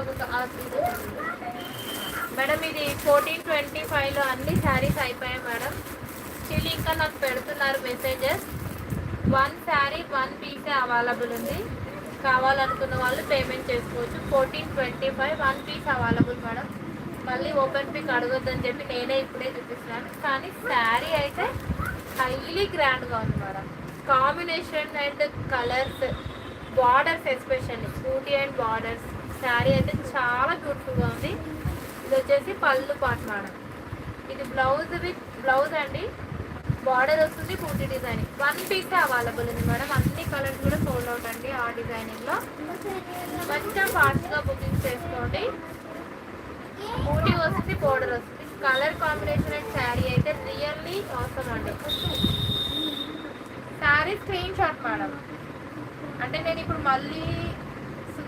ఇంకొక మేడం ఇది 1425లో అన్ని శారీస్ అయిపోయాయి మేడం. స్టిల్ ఇంకా నాకు పెడుతున్నారు మెసేజెస్. 1 శారీ 1 పీసే అవైలబుల్ ఉంది. కావాలనుకున్న వాళ్ళు పేమెంట్ చేసుకోవచ్చు. 1425 1 పీస్ అవైలబుల్ మేడం. మళ్ళీ ఓపెన్ పిక్ అడగొద్దని చెప్పి నేనే ఇప్పుడే చూపిస్తున్నాను. కానీ శారీ అయితే హైలీ గ్రాండ్గా ఉంది madam. Combination and colours, borders especially scooty and borders, sari అయితే చాలా బ్యూటిఫుల్గా ఉంది. ఇది వచ్చేసి పళ్ళు పాట్ మేడం. ఇది బ్లౌజ్ అండి. బార్డర్ వస్తుంది, బూటీ డిజైన్. 1 పీసే అవైలబుల్ ఉంది మేడం. అన్ని కలర్స్ కూడా సోల్డ్ అవుట్ అండి ఆ డిజైనింగ్లో. కొంచెం ఫాస్ట్గా బుకింగ్ చేసుకోండి. బూటీ వస్తుంది, బోర్డర్ వస్తుంది. కలర్ కాంబినేషన్ అండ్ శారీ అయితే రియల్లీ అవసరం అండి. Sari screen shot madam. అంటే నేను ఇప్పుడు మళ్ళీ